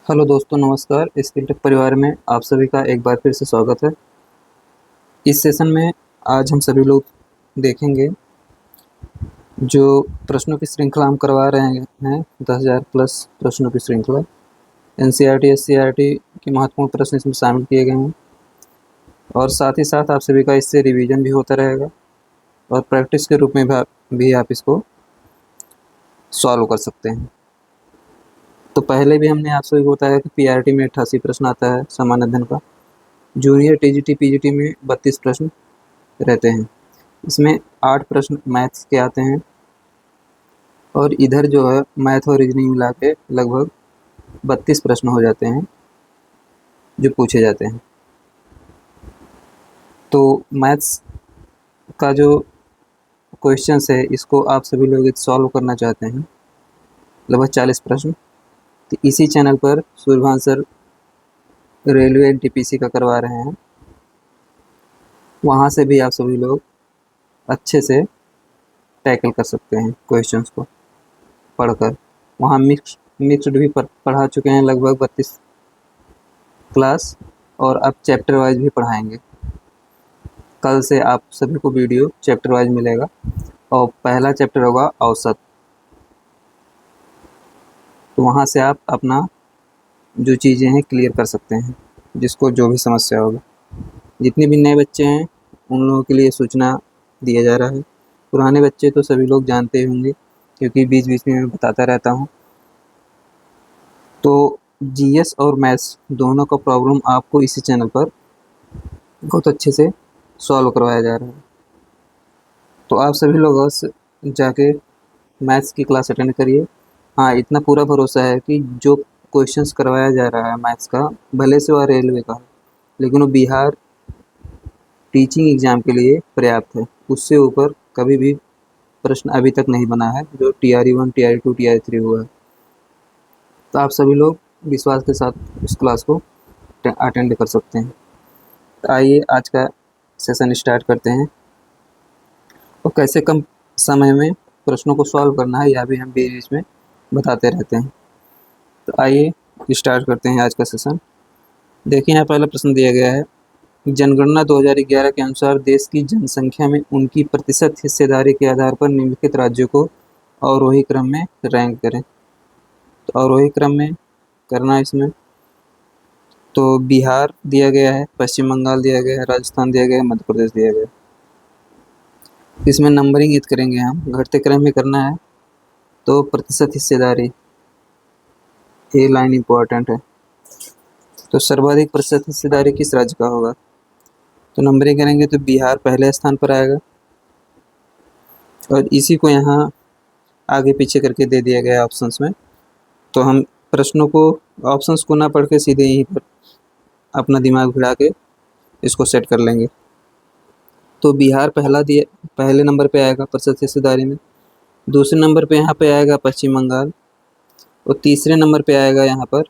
Hello दोस्तों, नमस्कार। Skill take परिवार में आप सभी का एक बार फिर से स्वागत है। इस सेशन में आज हम सभी लोग देखेंगे जो प्रश्नों की श्रृंखला हम करवा रहे हैं 10,000 प्लस प्रश्नों की श्रृंखला। एनसीईआरटी एससीईआरटी के महत्वपूर्ण प्रश्न इसमें शामिल किए गए हैं और साथ ही साथ आप सभी का इससे रिवीजन भी होता रहेगा और प्रैक्टिस के रूप में भी आप इसको सॉल्व कर सकते हैं। तो पहले भी हमने आप सभी को बताया कि पीआरटी में 88 प्रश्न आता है सामान्य अध्ययन का। जूनियर टीजीटी पीजीटी में 32 प्रश्न रहते हैं। इसमें 8 प्रश्न मैथ्स के आते हैं और इधर जो है मैथ और रीजनिंग मिला के लगभग 32 प्रश्न हो जाते हैं जो पूछे जाते हैं। तो मैथ्स का जो क्वेश्चंस है इसको आप सभी लोग सॉल्व करना चाहते हैं, लगभग 40 प्रश्न। तो इसी चैनल पर सूर्यभान सर रेलवे एनटीपीसी का करवा रहे हैं, वहाँ से भी आप सभी लोग अच्छे से टैकल कर सकते हैं क्वेश्चंस को पढ़कर। वहाँ मिक्स्ड भी पढ़ा चुके हैं लगभग 32 क्लास, और अब चैप्टर वाइज भी पढ़ाएंगे। कल से आप सभी को वीडियो चैप्टर वाइज मिलेगा और पहला चैप्टर होगा औसत। तो वहाँ से आप अपना जो चीज़ें हैं क्लियर कर सकते हैं, जिसको जो भी समस्या होगा। जितने भी नए बच्चे हैं उन लोगों के लिए सूचना दिया जा रहा है। पुराने बच्चे तो सभी लोग जानते ही होंगे क्योंकि बीच बीच में मैं बताता रहता हूँ। तो जीएस और मैथ्स दोनों का प्रॉब्लम आपको इसी चैनल पर बहुत अच्छे से सॉल्व करवाया जा रहा है। तो आप सभी लोग अवश्य जाके मैथ्स की क्लास अटेंड करिए। हाँ, इतना पूरा भरोसा है कि जो क्वेश्चंस करवाया जा रहा है मैथ्स का, भले से वह रेलवे का है लेकिन वो बिहार टीचिंग एग्ज़ाम के लिए पर्याप्त है। उससे ऊपर कभी भी प्रश्न अभी तक नहीं बना है जो TRE 1 TRE 2 TRE 3 हुआ है। तो आप सभी लोग विश्वास के साथ इस क्लास को अटेंड कर सकते हैं। तो आइए आज का सेशन स्टार्ट करते हैं और कैसे कम समय में प्रश्नों को सॉल्व करना है यह भी हम बीच में बताते रहते हैं। तो आइए स्टार्ट करते हैं आज का सेशन। देखिए, यहाँ पहला प्रश्न दिया गया है, जनगणना 2011 के अनुसार देश की जनसंख्या में उनकी प्रतिशत हिस्सेदारी के आधार पर निम्नलिखित राज्यों को अवरोही क्रम में रैंक करें। तो अवरोही क्रम में करना है इसमें। तो बिहार दिया गया है, पश्चिम बंगाल दिया गया है, राजस्थान दिया गया है, मध्य प्रदेश दिया गया है। इसमें नंबरिंग ईद करेंगे हम, घटते क्रम में करना है। तो प्रतिशत हिस्सेदारी, ये लाइन इम्पोर्टेंट है। तो सर्वाधिक प्रतिशत हिस्सेदारी किस राज्य का होगा? तो नंबरिंग करेंगे तो बिहार पहले स्थान पर आएगा और इसी को यहाँ आगे पीछे करके दे दिया गया है ऑप्शंस में। तो हम प्रश्नों को, ऑप्शंस को ना पढ़ के सीधे यहीं पर अपना दिमाग भिड़ा के इसको सेट कर लेंगे। तो बिहार पहले नंबर पे आएगा प्रतिशत हिस्सेदारी में। दूसरे नंबर पे यहाँ पे आएगा पश्चिम बंगाल और तीसरे नंबर पे आएगा यहाँ पर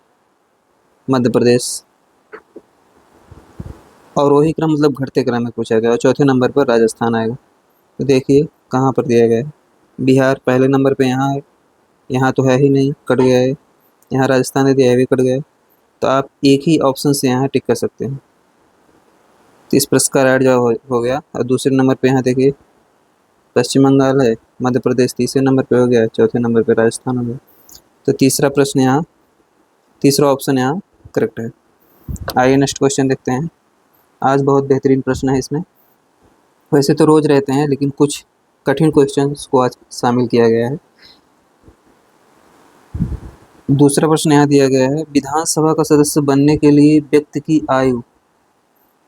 मध्य प्रदेश। और वही क्रम मतलब घटते क्रम में पूछा गया और चौथे नंबर पर राजस्थान आएगा। तो देखिए कहाँ पर दिया गया है, बिहार पहले नंबर पे यहाँ है, यहाँ तो है ही नहीं, कट गया है। यहाँ राजस्थान है, दिया भी कट गया है। तो आप एक ही ऑप्शन से यहाँ टिक कर सकते हैं। तो इस प्रश्न का राइट जवाब हो गया। और दूसरे नंबर पे यहाँ देखिए पश्चिम बंगाल है, मध्य प्रदेश तीसरे नंबर पे हो गया, चौथे नंबर पे राजस्थान हो गया। तो तीसरा प्रश्न यहाँ, तीसरा ऑप्शन यहाँ करेक्ट है। आइए नेक्स्ट क्वेश्चन देखते हैं। आज बहुत बेहतरीन प्रश्न है इसमें। वैसे तो रोज रहते हैं लेकिन कुछ कठिन क्वेश्चंस को आज शामिल किया गया है। दूसरा प्रश्न यहाँ दिया गया है, विधानसभा का सदस्य बनने के लिए व्यक्ति की आयु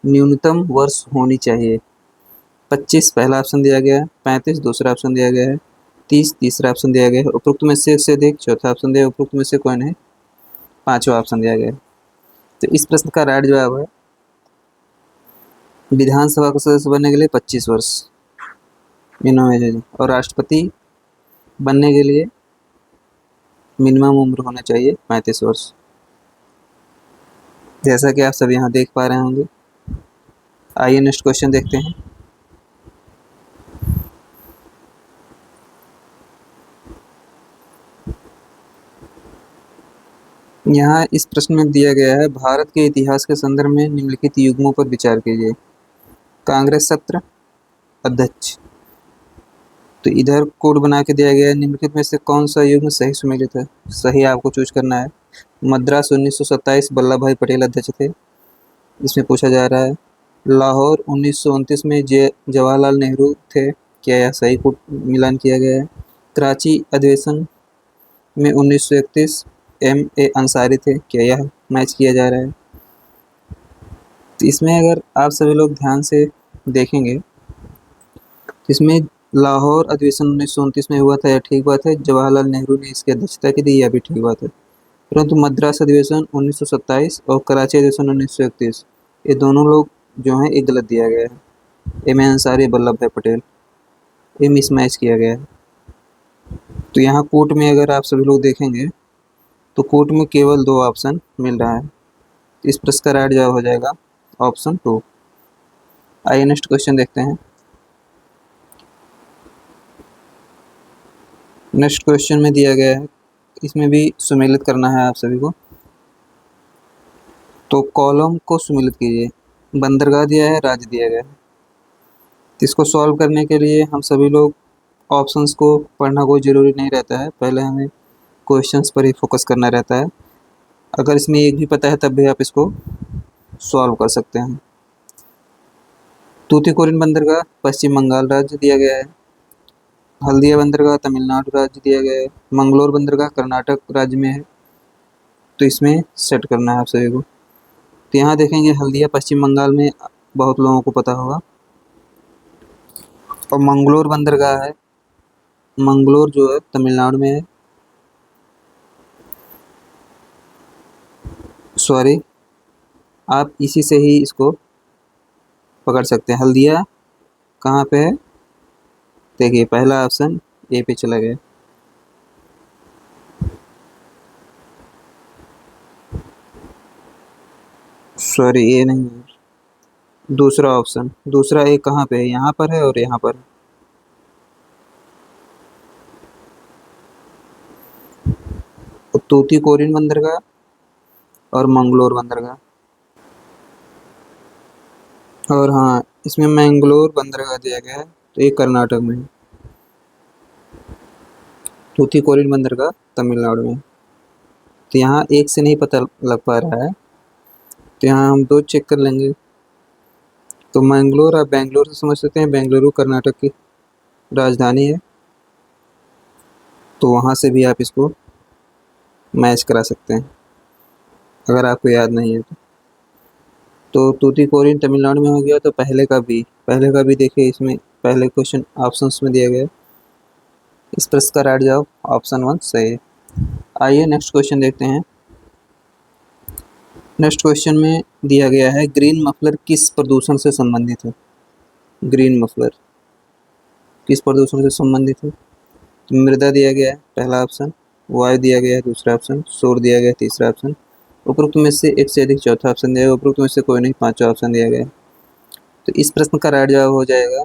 न्यूनतम वर्ष होनी चाहिए। 25 पहला ऑप्शन दिया गया है, 35 दूसरा ऑप्शन दिया गया है, 30 तीसरा ऑप्शन दिया गया है, उपरोक्त में से अधिक चौथा ऑप्शन दिया है, उपरोक्त में से कोई नहीं पांचवा ऑप्शन दिया गया है। तो इस प्रश्न का राइट जवाब है विधानसभा का सदस्य बनने के लिए 25 वर्ष मिनिमम एज है और राष्ट्रपति बनने के लिए मिनिमम उम्र होना चाहिए 35 वर्ष, जैसा कि आप सब यहाँ देख पा रहे होंगे। आइए नेक्स्ट क्वेश्चन देखते हैं। यहाँ इस प्रश्न में दिया गया है, भारत के इतिहास के संदर्भ में निम्नलिखित युग्मों पर विचार कीजिए। कांग्रेस सत्र अध्यक्ष। तो इधर कोड बना के दिया गया है, निम्नलिखित में से कौन सा युग्म सही सुमेलित है? सही आपको चूज करना है। मद्रास 1927 वल्लभ भाई पटेल अध्यक्ष थे, इसमें पूछा जा रहा है। लाहौर 1929 में जवाहरलाल नेहरू थे, क्या यह सही कोड मिलान किया गया है? कराची अधिवेशन में 1931 M.A. अंसारी थे, क्या यह मैच किया जा रहा है? तो इसमें अगर आप सभी लोग ध्यान से देखेंगे, इसमें लाहौर अधिवेशन 1929 में हुआ था, यह ठीक बात है। जवाहरलाल नेहरू ने इसकी अध्यक्षता की थी, यह भी ठीक बात है। परंतु मद्रास अधिवेशन 1927 और कराची अधिवेशन 1931, ये दोनों लोग जो हैं, ये गलत दिया गया है। M.A. अंसारी, वल्लभ भाई पटेल, ये मिसमैच किया गया है। तो यहाँ कोर्ट में अगर आप सभी लोग देखेंगे तो कोर्ट में केवल 2 ऑप्शन मिल रहा है। इस प्रश्न का राइट जवाब हो जाएगा ऑप्शन 2। आइए नेक्स्ट क्वेश्चन देखते हैं। नेक्स्ट क्वेश्चन में दिया गया है, इसमें भी सुमेलित करना है आप सभी को। तो कॉलम को सुमेलित कीजिए। बंदरगाह दिया है, राज्य दिया गया है। इसको सॉल्व करने के लिए हम सभी लोग ऑप्शंस को पढ़ना कोई ज़रूरी नहीं रहता है, पहले हमें क्वेश्चंस पर ही फोकस करना रहता है। अगर इसमें एक भी पता है तब भी आप इसको सॉल्व कर सकते हैं। तूतीकोरिन बंदरगाह पश्चिम बंगाल राज्य दिया गया है। हल्दिया बंदरगाह तमिलनाडु राज्य दिया गया है। मंगलोर बंदरगाह कर्नाटक राज्य में है। तो इसमें सेट करना है आप सभी को। तो यहाँ देखेंगे हल्दिया पश्चिम बंगाल में, बहुत लोगों को पता होगा। और मंगलोर बंदरगाह है, मंगलोर जो है तमिलनाडु में है। सॉरी, आप इसी से ही इसको पकड़ सकते हैं। हल्दिया कहाँ पे है? देखिए पहला ऑप्शन ए पे चला गया। सॉरी, ये नहीं है, दूसरा ऑप्शन, दूसरा ए कहाँ पे है? यहाँ पर है और यहाँ पर। तूतीकोरिन बंदरगाह और मंगलोर बंदरगाह। और हाँ, इसमें मैंगलोर बंदरगाह दिया गया है, तो ये कर्नाटक में है। तूतीकोरिन बंदरगाह तमिलनाडु में। तो यहाँ एक से नहीं पता लग पा रहा है, तो यहाँ हम 2 चेक कर लेंगे। तो मैंगलोर आप बेंगलोर से समझ सकते हैं, बेंगलुरु कर्नाटक की राजधानी है, तो वहाँ से भी आप इसको मैच करा सकते हैं अगर आपको याद नहीं है तो तूतीकोरिन तमिलनाडु में हो गया। तो पहले का भी देखिए, इसमें पहले क्वेश्चन ऑप्शंस में दिया गया है। इस प्रश्न का राइट जवाब ऑप्शन 1 सही है। आइए नेक्स्ट क्वेश्चन देखते हैं। नेक्स्ट क्वेश्चन में दिया गया है, ग्रीन मफलर किस प्रदूषण से संबंधित है? ग्रीन मफलर किस प्रदूषण से संबंधित है? तो मृदा दिया गया है पहला ऑप्शन, वायु दिया गया है दूसरा ऑप्शन, शोर दिया गया है तीसरा ऑप्शन, उपरोक्त में से एक से अधिक चौथा ऑप्शन दिया गया, उपरोक्त में से कोई नहीं पांचवा ऑप्शन दिया गया है। तो इस प्रश्न का राइट जवाब हो जाएगा,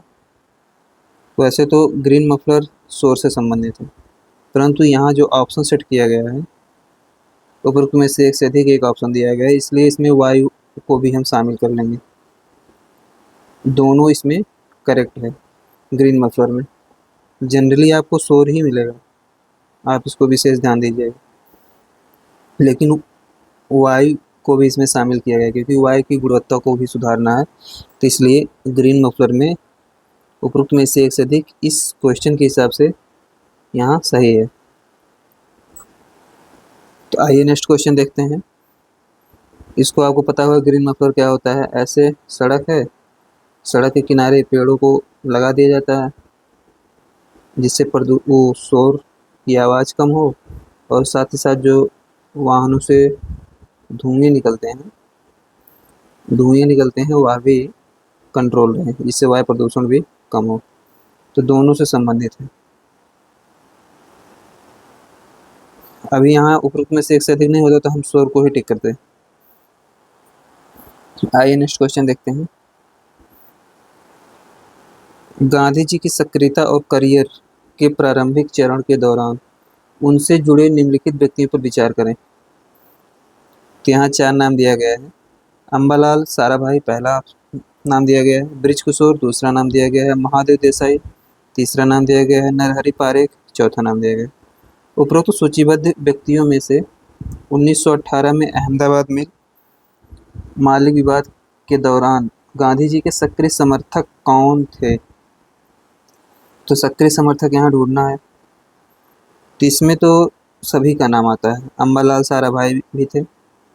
वैसे तो ग्रीन मफलर शोर से संबंधित है, परंतु यहाँ जो ऑप्शन सेट किया गया है उपरोक्त में से एक से अधिक एक ऑप्शन दिया गया है, इसलिए इसमें वायु को भी हम शामिल कर लेंगे। दोनों इसमें करेक्ट है। ग्रीन मफलर में जनरली आपको शोर ही मिलेगा, आप इसको विशेष ध्यान दीजिएगा, लेकिन वायु को भी इसमें शामिल किया गया क्योंकि वायु की गुणवत्ता को भी सुधारना है, तो इसलिए ग्रीन मफलर में उपरोक्त में से एक से अधिक इस क्वेश्चन के हिसाब से यहाँ सही है। तो आइए नेक्स्ट क्वेश्चन देखते हैं। इसको आपको पता होगा ग्रीन मफलर क्या होता है। ऐसे सड़क है, सड़क के किनारे पेड़ों को लगा दिया जाता है जिससे वो शोर की आवाज़ कम हो, और साथ ही साथ जो वाहनों से धुएँ निकलते हैं वह भी कंट्रोल रहे, जिससे वायु प्रदूषण भी कम हो। तो दोनों से संबंधित है। अभी यहाँ उपरोक्त में से एक से अधिक नहीं होता तो हम शोर को ही टिक करते हैं। आइए नेक्स्ट क्वेश्चन देखते हैं। गांधी जी की सक्रियता और करियर के प्रारंभिक चरण के दौरान उनसे जुड़े निम्नलिखित व्यक्तियों पर विचार करें। तो यहाँ 4 नाम दिया गया है। अम्बालाल साराभाई पहला नाम दिया गया है, ब्रिज किशोर दूसरा नाम दिया गया है, महादेव देसाई तीसरा नाम दिया गया है, नरहरि पारेख चौथा नाम दिया गया है। उपरोक्त सूचीबद्ध व्यक्तियों में से 1918 में अहमदाबाद में मालिक विवाद के दौरान गांधी जी के सक्रिय समर्थक कौन थे? तो सक्रिय समर्थक यहाँ ढूंढना है। तो इसमें तो सभी का नाम आता है, अम्बालाल साराभाई भी थे,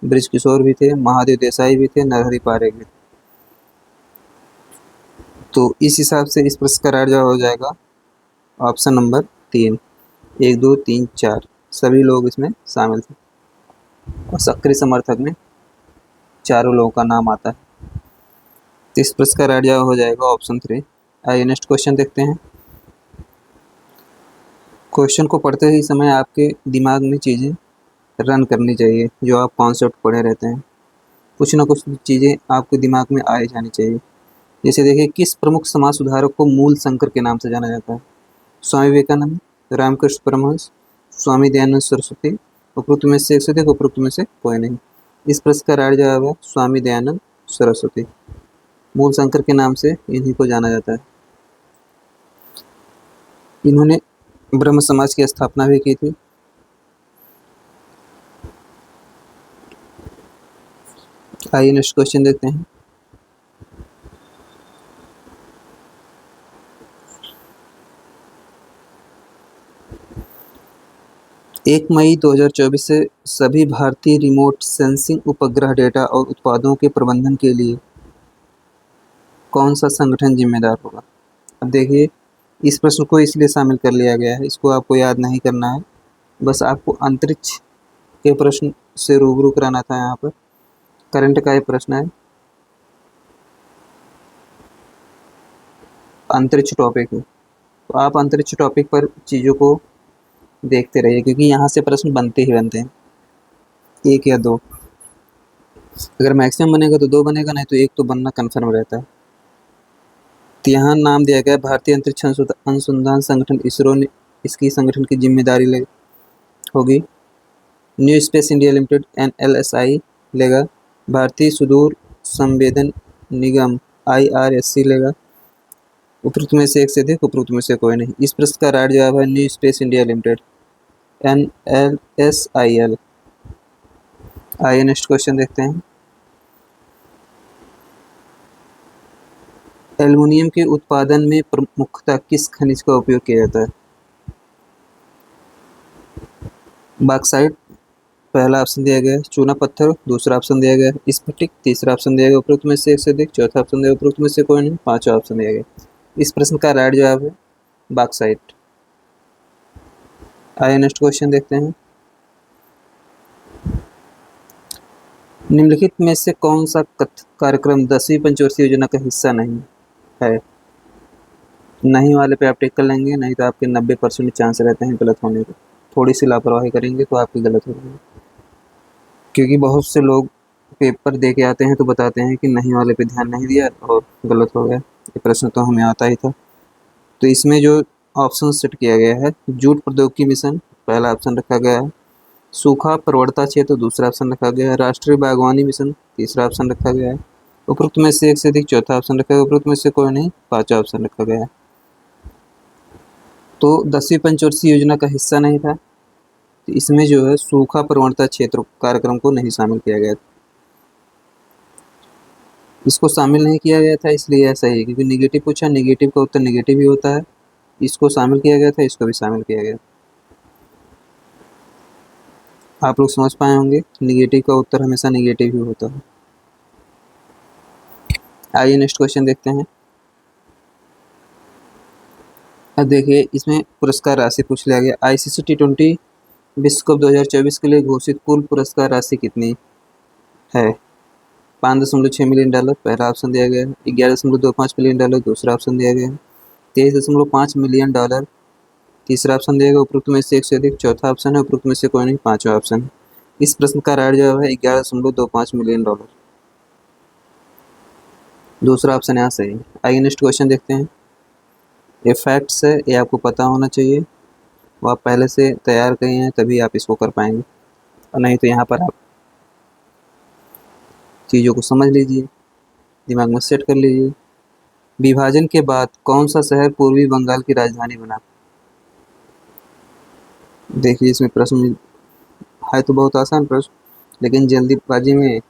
ब्रिज किशोर भी थे, महादेव देसाई भी थे, नरहरि पारेख भी थे। तो इस हिसाब से इस प्रश्न का राइट जवाब हो जाएगा ऑप्शन नंबर 3। 1 2 3 4 सभी लोग इसमें शामिल थे और सक्रिय समर्थक में चारों लोगों का नाम आता है। तो इस प्रश्न का राइट जवाब हो जाएगा ऑप्शन 3। आइए नेक्स्ट क्वेश्चन देखते हैं। क्वेश्चन को पढ़ते ही समय आपके दिमाग में चीज़ें रन करनी चाहिए, जो आप कॉन्सेप्ट पढ़े रहते हैं। कुछ ना कुछ चीज़ें आपके दिमाग में आ जानी चाहिए। जैसे देखिए, किस प्रमुख समाज सुधारक को मूल शंकर के नाम से जाना जाता है? स्वामी विवेकानंद, रामकृष्ण परमहंस, स्वामी दयानंद सरस्वती, उपरोक्त में से एक से अधिक, उपरोक्त में से कोई नहीं। इस प्रश्न का राइट जवाब है स्वामी दयानंद सरस्वती। मूल शंकर के नाम से इन्हीं को जाना जाता है। इन्होंने ब्रह्म समाज की स्थापना भी की थी। आइए नेक्स्ट क्वेश्चन देखते हैं। एक मई 2024 से सभी भारतीय रिमोट सेंसिंग उपग्रह डेटा और उत्पादों के प्रबंधन के लिए कौन सा संगठन जिम्मेदार होगा? अब देखिए, इस प्रश्न को इसलिए शामिल कर लिया गया है, इसको आपको याद नहीं करना है, बस आपको अंतरिक्ष के प्रश्न से रूबरू कराना था। यहाँ पर करंट का ये प्रश्न है, अंतरिक्ष टॉपिक है, तो आप अंतरिक्ष टॉपिक पर चीज़ों को देखते रहिए, क्योंकि यहाँ से प्रश्न बनते ही बनते हैं, 1 या 2। अगर मैक्सिमम बनेगा तो 2 बनेगा, नहीं तो 1 तो बनना कन्फर्म रहता है। तो यहाँ नाम दिया गया भारतीय अंतरिक्ष अनुसंधान संगठन इसरो ने, इसकी संगठन की जिम्मेदारी होगी। New space India limited NLSI लेगा। भारतीय सुदूर संवेदन निगम IRSC लेगा। उपरोक्त में से एक से अधिक, उपरोक्त में से कोई नहीं। इस प्रश्न का राइट जवाब है new space India limited NLSIL। आइए नेक्स्ट क्वेश्चन देखते हैं। एल्युमिनियम के उत्पादन में प्रमुखतः किस खनिज का उपयोग किया जाता है? बॉक्साइट पहला ऑप्शन दिया गया है, चूना पत्थर दूसरा ऑप्शन दिया गया है, स्फटिक तीसरा ऑप्शन दिया गया, उपरोक्त में से एक से अधिक चौथा ऑप्शन दिया, उपरोक्त में से कोई नहीं, पांचवा ऑप्शन दिया गया। इस प्रश्न का राइट जवाब है बॉक्साइट। आइए नेक्स्ट क्वेश्चन देखते हैं। निम्नलिखित में से कौन सा कार्यक्रम 10वीं पंचवर्षीय योजना का हिस्सा नहीं है? नहीं वाले पे आप टिक कर लेंगे, नहीं तो आपके 90% चांस रहते हैं गलत होने के। थोड़ी सी लापरवाही करेंगे तो आपकी गलत हो जाएगी, क्योंकि बहुत से लोग पेपर दे के आते हैं तो बताते हैं कि नहीं वाले पे ध्यान नहीं दिया और गलत हो गया। ये प्रश्न तो हमें आता ही था। तो इसमें जो ऑप्शन सेट किया गया है, जूट प्रौद्योगिकी मिशन पहला ऑप्शन रखा गया है, सूखा प्रवणता क्षेत्र दूसरा ऑप्शन रखा गया है, राष्ट्रीय बागवानी मिशन तीसरा ऑप्शन रखा गया है, उपरोक्त में से एक से अधिक चौथा ऑप्शन रखा गया, उपरोक्त में से कोई नहीं, पांचवा ऑप्शन रखा गया है। तो 10वीं पंचवर्षीय योजना का हिस्सा नहीं था, तो इसमें जो है सूखा प्रवणता क्षेत्र कार्यक्रम को नहीं शामिल किया गया था। इसको शामिल नहीं किया गया था इसलिए ऐसा ही, क्योंकि निगेटिव पूछा, निगेटिव का उत्तर निगेटिव ही होता है। इसको शामिल किया गया था, इसको भी शामिल किया गया। आप लोग समझ पाए होंगे, निगेटिव का उत्तर हमेशा निगेटिव ही होता है। आइए नेक्स्ट क्वेश्चन देखते हैं। अब देखिए, इसमें पुरस्कार राशि पूछ लिया गया। ICC T20 विश्व कप 2024 के लिए घोषित कुल पुरस्कार राशि कितनी है? $5.6 मिलियन पहला ऑप्शन दिया गया है, $11.25 मिलियन दूसरा ऑप्शन दिया गया है, $23.5 मिलियन तीसरा ऑप्शन दिया गया, उपरोक्त में से एक से अधिक चौथा ऑप्शन है, उपरोक्त में से कोई नहीं, पांचवा ऑप्शन है। इस प्रश्न का राइट जवाब है $11.25 मिलियन। दूसरा ऑप्शन यहाँ सही है। आइए नेक्स्ट क्वेश्चन देखते हैं। ये फैक्ट्स है, ये आपको पता होना चाहिए, वो आप पहले से तैयार किए हैं तभी आप इसको कर पाएंगे, और नहीं तो यहाँ पर आप चीज़ों को समझ लीजिए, दिमाग में सेट कर लीजिए। विभाजन के बाद कौन सा शहर पूर्वी बंगाल की राजधानी बना? देखिए इसमें प्रश्न है तो बहुत आसान प्रश्न, लेकिन जल्दीबाजी में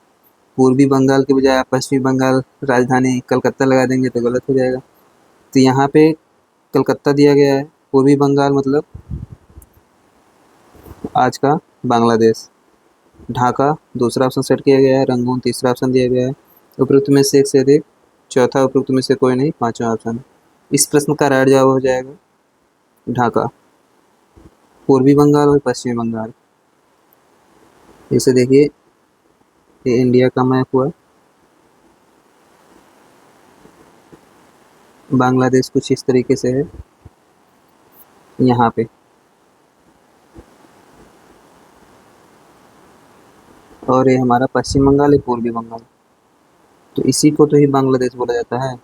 पूर्वी बंगाल के बजाय आप पश्चिमी बंगाल राजधानी कलकत्ता लगा देंगे तो गलत हो जाएगा। तो यहाँ पे कलकत्ता दिया गया है, पूर्वी बंगाल मतलब आज का बांग्लादेश। ढाका दूसरा ऑप्शन सेट किया गया है, रंगून तीसरा ऑप्शन दिया गया है, उपरोक्त में से एक से अधिक, चौथा उपरोक्त में से कोई नहीं, पांचवा ऑप्शन। इस प्रश्न का राइट जवाब हो जाएगा ढाका। पूर्वी बंगाल और पश्चिमी बंगाल, इसे देखिए ये इंडिया का मैप हुआ, बांग्लादेश कुछ इस तरीके से है यहाँ पे, और ये हमारा पश्चिम बंगाल है, पूर्वी बंगाल। तो इसी को तो ही बांग्लादेश बोला जाता है,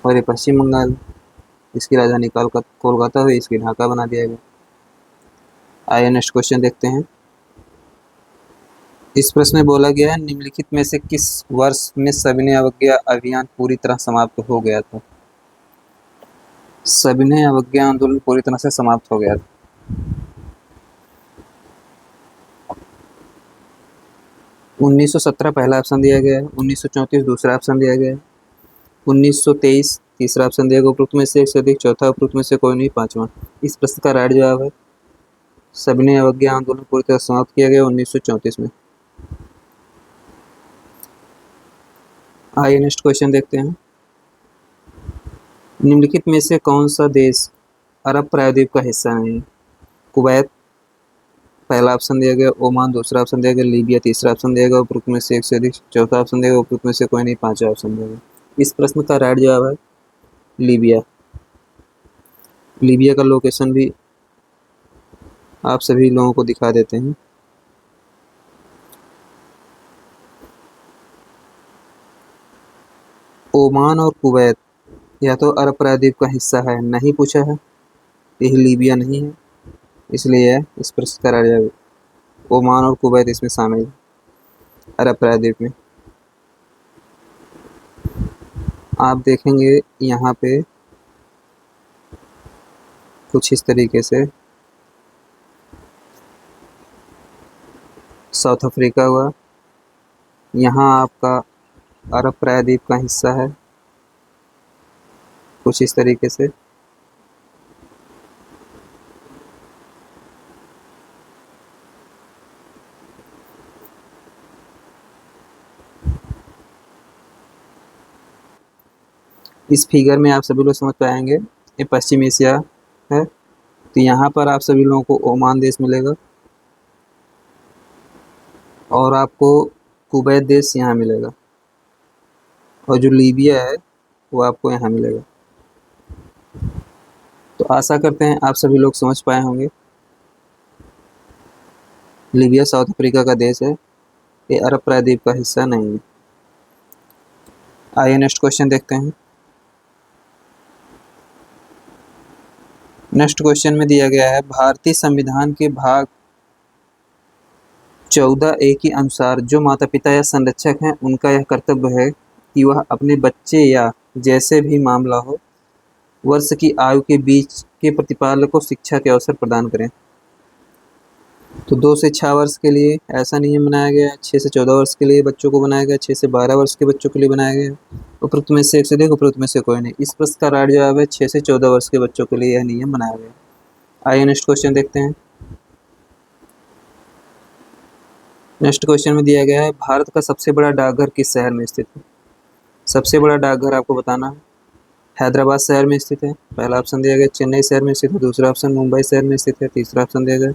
और ये पश्चिम बंगाल, इसकी राजधानी कोलकाता हुई, इसकी ढाका बना दिया गया। आइए नेक्स्ट क्वेश्चन देखते हैं। इस प्रश्न में बोला गया है निम्नलिखित में से किस वर्ष में सविनय अवज्ञा अभियान पूरी तरह समाप्त हो गया था? सविनय अवज्ञा आंदोलन पूरी तरह से समाप्त हो गया था। उन्नीस सौ 17 पहला ऑप्शन दिया गया है, 1934 दूसरा ऑप्शन दिया गया है, 1923 तीसरा ऑप्शन दिया गया, उपरोक्त में से एक से अधिक, चौथा उपरोक्त में से कोई नहीं, पांचवा। इस प्रश्न का राइट जवाब है सविनय अवज्ञा आंदोलन पूरी तरह समाप्त किया गया 1934 में। आइए नेक्स्ट क्वेश्चन देखते हैं। निम्नलिखित में से कौन सा देश अरब प्रायद्वीप का हिस्सा नहीं है? कुवैत पहला ऑप्शन दिया गया, ओमान दूसरा ऑप्शन दिया गया, लीबिया तीसरा ऑप्शन दिया गया, उपरोक्त में से एक से अधिक, चौथा ऑप्शन दिया गया, उपरोक्त में से कोई नहीं, पांचवा ऑप्शन दिया गया। इस प्रश्न का राइट जवाब है लीबिया। लीबिया का लोकेशन भी आप सभी लोगों को दिखा देते हैं। ओमान और कुवैत या तो अरब प्रायद्वीप का हिस्सा है, नहीं पूछा है, यही लीबिया नहीं है, इसलिए इस प्रश्न का राइट जवाब ओमान और कुवैत इसमें शामिल है अरब प्रायद्वीप में। आप देखेंगे यहाँ पे कुछ इस तरीके से साउथ अफ्रीका हुआ, यहाँ आपका अरब प्रायद्वीप का हिस्सा है कुछ इस तरीके से। इस फिगर में आप सभी लोग समझ पाएंगे ये पश्चिम एशिया है, तो यहाँ पर आप सभी लोगों को ओमान देश मिलेगा और आपको कुवैत देश यहाँ मिलेगा, और जो लीबिया है वो आपको यहाँ मिलेगा। तो आशा करते हैं आप सभी लोग समझ पाए होंगे। लीबिया साउथ अफ्रीका का देश है, ये अरब प्रायद्वीप का हिस्सा नहीं है। आइए नेक्स्ट क्वेश्चन देखते हैं। नेक्स्ट क्वेश्चन में दिया गया है भारतीय संविधान के भाग 14A के अनुसार जो माता पिता या संरक्षक हैं उनका यह कर्तव्य है कि वह अपने बच्चे या जैसे भी मामला हो वर्ष की आयु के बीच के प्रतिपालक को शिक्षा के अवसर प्रदान करें। तो 2 से 6 वर्ष के लिए ऐसा नियम बनाया गया है, 6 से 14 वर्ष के लिए बच्चों को बनाया गया, 6 से 12 वर्ष के बच्चों के लिए बनाया गया, उपरोक्त में से एक से अधिक, उपरोक्त में से कोई नहीं। इस प्रश्न का राइट जवाब है 6 से 14 वर्ष के बच्चों के लिए यह नियम बनाया गया। आइए नेक्स्ट क्वेश्चन देखते हैं। नेक्स्ट क्वेश्चन में दिया गया है भारत का सबसे बड़ा डाकघर किस शहर में स्थित है? सबसे बड़ा डाकघर आपको बताना है, हैदराबाद शहर में स्थित है, पहला ऑप्शन दिया गया, चेन्नई शहर में स्थित है, दूसरा ऑप्शन मुंबई शहर में स्थित है, तीसरा ऑप्शन दिया गया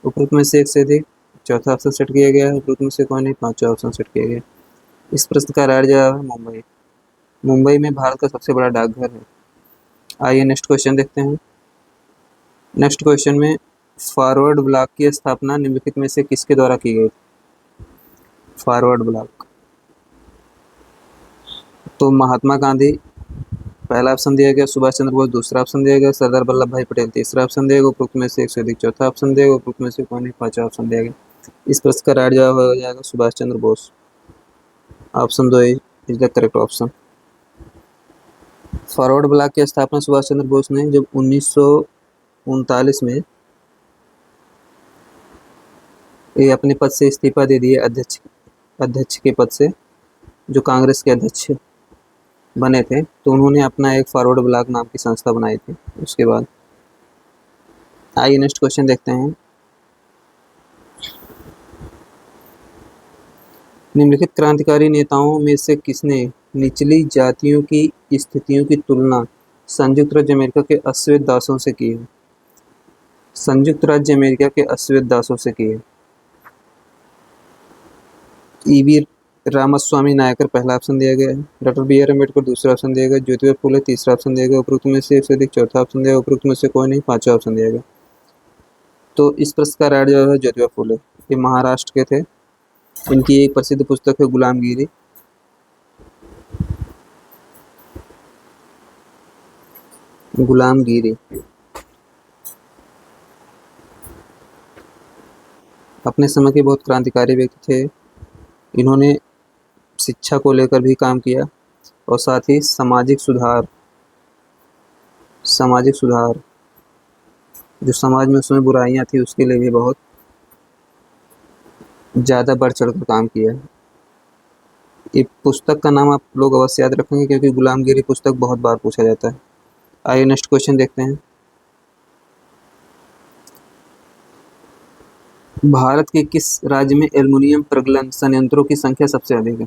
उपरोक्त में से एक से अधिक, चौथा ऑप्शन सेट किया गया है, उपरोक्त में से कोई नहीं, पांचवा ऑप्शन सेट किया गया। इस प्रश्न का राइट जवाब है मुंबई। मुंबई में भारत का सबसे बड़ा डाकघर है। आइए नेक्स्ट क्वेश्चन देखते हैं। नेक्स्ट क्वेश्चन में फॉरवर्ड ब्लॉक की स्थापना निम्नलिखित में से किसके द्वारा की गई? फॉरवर्ड ब्लॉक तो महात्मा गांधी पहला ऑप्शन दिया गया, सुभाष चंद्र बोस दूसरा ऑप्शन दिया गया, सरदार वल्लभ भाई पटेल तीसरा ऑप्शन दिया गया, उपरोक्त में से एक से अधिक, चौथा ऑप्शन दिया गया, उपरोक्त में से कोई नहीं, पांचवा ऑप्शन दिया गया। इस प्रश्न का राइट जवाब हो जाएगा Subhash Chandra Bose. Option 2 is the correct option. Forward Bloc की स्थापना सुभाष चंद्र बोस ने जब 1939 में ये अपने पद से इस्तीफा दे दिए, अध्यक्ष के पद से, जो कांग्रेस के अध्यक्ष बने थे, तो उन्होंने अपना एक फॉरवर्ड ब्लॉक नाम की संस्था बनाई थी उसके बाद। आइए नेक्स्ट क्वेश्चन देखते हैं। निम्नलिखित क्रांतिकारी नेताओं में से किसने निचली जातियों की स्थितियों की तुलना संयुक्त राज्य अमेरिका के अश्वेत दासों से की है? संयुक्त राज्य अमेरिका के अश्वेत दासों से की है। ईवी रामास्वामी नायकर पहला ऑप्शन दिया गया है, डॉक्टर बी आर अम्बेडकर दूसरा ऑप्शन दिया गया, ज्योतिबा फुले तीसरा ऑप्शन दिया गया, उपरोक्त में से एक से अधिक चौथा ऑप्शन दिया गया, उपरोक्त में से कोई नहीं पांचवा ऑप्शन दिया गया। तो इस प्रश्न का राइट जवाब है ज्योतिबा फुले। ये महाराष्ट्र के थे। इनकी एक प्रसिद्ध पुस्तक है गुलामगिरी। गुलामगिरी अपने समय के बहुत क्रांतिकारी व्यक्ति थे। इन्होंने शिक्षा को लेकर भी काम किया और साथ ही सामाजिक सुधार जो समाज में उसमें बुराइयां थी उसके लिए भी बहुत ज़्यादा बढ़ चढ़ कर काम किया। ये पुस्तक का नाम आप लोग अवश्य याद रखेंगे क्योंकि गुलामगिरी पुस्तक बहुत बार पूछा जाता है। आइए नेक्स्ट क्वेश्चन देखते हैं। भारत के किस राज्य में एल्युमिनियम प्रगलन संयंत्रों की संख्या सबसे अधिक है?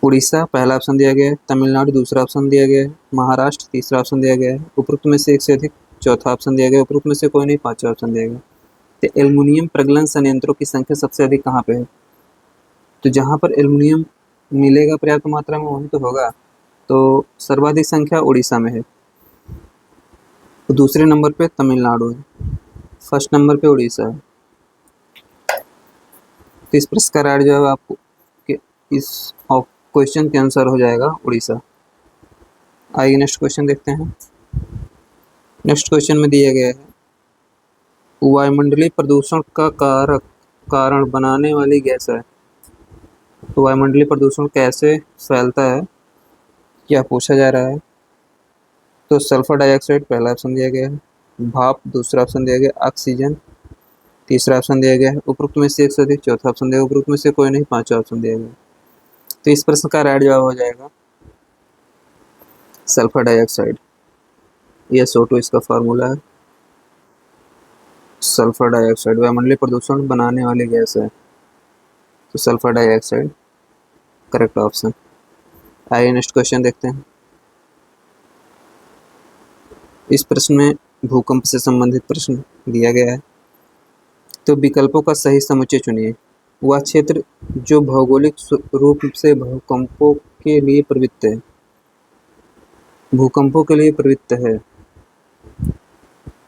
उड़ीसा पहला ऑप्शन दिया गया है, तमिलनाडु दूसरा ऑप्शन दिया गया है, महाराष्ट्र तीसरा ऑप्शन दिया गया है, उपरोक्त में से एक से अधिक चौथा ऑप्शन दिया गया, उपरोक्त में से कोई नहीं पांचवा ऑप्शन दिया गया। तो एल्युमिनियम प्रगलन संयंत्रों की संख्या सबसे अधिक कहाँ पे है? तो जहाँ पर एल्युमिनियम मिलेगा पर्याप्त मात्रा में वहीं तो होगा। तो सर्वाधिक संख्या उड़ीसा में है, तो दूसरे नंबर पे तमिलनाडु है, फर्स्ट नंबर पे उड़ीसा है। तो इस प्रश्न का राइट जवाब आपको इस क्वेश्चन के आंसर हो जाएगा उड़ीसा। आइए नेक्स्ट क्वेश्चन देखते हैं। नेक्स्ट क्वेश्चन में दिया गया है वायुमंडलीय प्रदूषण का कारण बनाने वाली गैस है। तो वायुमंडलीय प्रदूषण कैसे फैलता है क्या पूछा जा रहा है? तो सल्फर डाइऑक्साइड पहला ऑप्शन दिया गया है, भाप दूसरा ऑप्शन दिया गया, ऑक्सीजन तीसरा ऑप्शन दिया गया है, उपरोक्त में से एक से अधिक चौथा ऑप्शन दिया गया, उपरोक्त में से कोई नहीं पांचवा ऑप्शन दिया गया। तो इस प्रश्न का राइट जवाब हो जाएगा सल्फर डाइऑक्साइड। SO2 इसका फार्मूला है। सल्फर डाइऑक्साइड वायुमंडलीय प्रदूषण बनाने वाली गैस है, तो सल्फर डाइऑक्साइड करेक्ट ऑप्शन। आइए नेक्स्ट क्वेश्चन देखते हैं। इस प्रश्न में भूकंप से संबंधित प्रश्न दिया गया है। तो विकल्पों का सही समुच्चय चुनिए। वह क्षेत्र जो भौगोलिक रूप से भूकंपों के लिए प्रवृत्त है, भूकंपों के लिए प्रवृत्त है,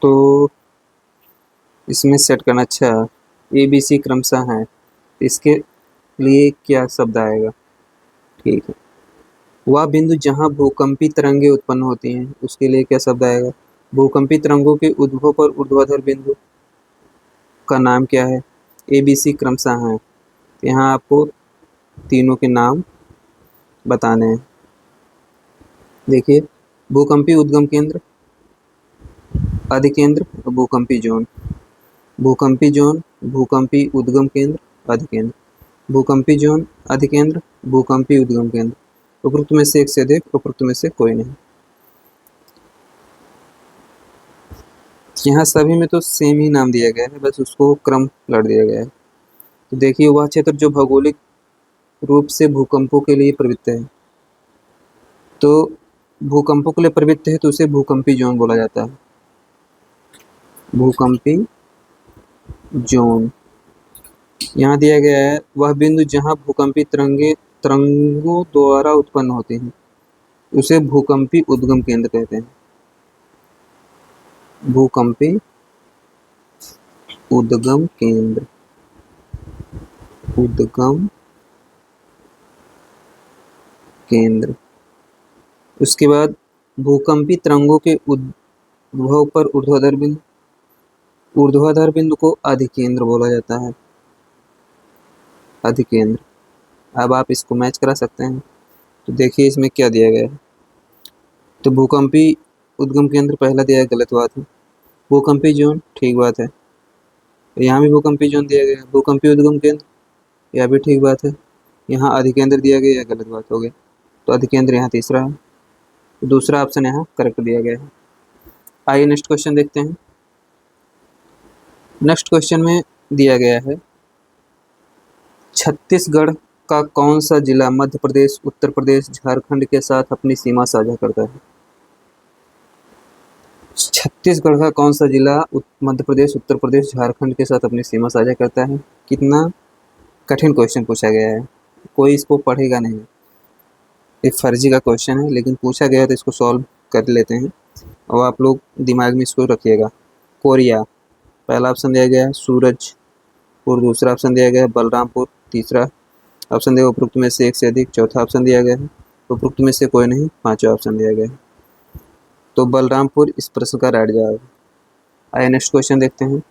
तो इसमें सेट करना अच्छा ABC क्रमशः है, इसके लिए क्या शब्द आएगा? ठीक है, वह बिंदु जहां भूकंपी तरंगे उत्पन्न होती हैं उसके लिए क्या शब्द आएगा? भूकंपी तरंगों के उद्भव पर ऊर्ध्वाधर बिंदु का नाम क्या है? ABC क्रमशः है। यहाँ आपको तीनों के नाम बताने हैं। देखिए, भूकंपी उद्गम केंद्र, अधिकेंद्र और भूकंपी जोन। भूकंपी जोन, भूकंपी उद्गम केंद्र, अधिकेंद्र, भूकंपी जोन, अधिकेंद्र, भूकंपी उद्गम केंद्र, उपरोक्त में से एक से अधिक, उपरोक्त में से कोई नहीं। यहाँ सभी में तो सेम ही नाम दिया गया है, बस उसको क्रम लड़ दिया गया है। तो देखिए, वह क्षेत्र जो भौगोलिक रूप से भूकंपों के लिए प्रवृत्त है, तो भूकंपों के लिए प्रवृत्त है तो उसे भूकंपी जोन बोला जाता है। भूकंपी जोन। यहाँ दिया गया है वह बिंदु जहाँ भूकंपी तरंगों द्वारा उत्पन्न होते हैं उसे भूकंपी उद्गम केंद्र कहते हैं। भूकंपी उद्गम केंद्र, उद्गम केंद्र। उसके बाद भूकंपी तरंगों के उद्भव पर ऊर्ध्वाधर बिंदु, ऊर्ध्वाधर बिंदु को अधिकेंद्र बोला जाता है, अधिकेंद्र। अब आप इसको मैच करा सकते हैं। तो देखिए इसमें क्या दिया गया है। तो भूकंपी उद्गम केंद्र पहला दिया है, गलत बात है। भूकंपी जोन, ठीक बात है। यहाँ भी भूकंपी जोन दिया गया है। भूकंपी उद्गम केंद्र, यह भी ठीक बात है। यहाँ अधिकेंद्र दिया गया, यह गलत बात हो गई। तो अधिकेंद्र यहाँ तीसरा है, तो दूसरा ऑप्शन यहाँ करेक्ट दिया गया है। आइए नेक्स्ट क्वेश्चन देखते हैं। नेक्स्ट क्वेश्चन में दिया गया है, छत्तीसगढ़ का कौन सा जिला मध्य प्रदेश, उत्तर प्रदेश, झारखंड के साथ अपनी सीमा साझा करता है? छत्तीसगढ़ का कौन सा जिला मध्य प्रदेश, उत्तर प्रदेश, झारखंड के साथ अपनी सीमा साझा करता है? कितना कठिन क्वेश्चन पूछा गया है, कोई इसको पढ़ेगा नहीं। ये फर्जी का क्वेश्चन है, लेकिन पूछा गया तो इसको सॉल्व कर लेते हैं और आप लोग दिमाग में इसको रखिएगा। कोरिया पहला ऑप्शन दिया गया है, सूरजपुर दूसरा ऑप्शन दिया गया है, बलरामपुर तीसरा ऑप्शन दिया, उपरोक्त में से एक से अधिक चौथा ऑप्शन दिया गया है, उपरोक्त में से कोई नहीं पांचवा ऑप्शन दिया गया है। तो बलरामपुर इस प्रश्न का राइट जवाब है। आइए नेक्स्ट क्वेश्चन देखते हैं।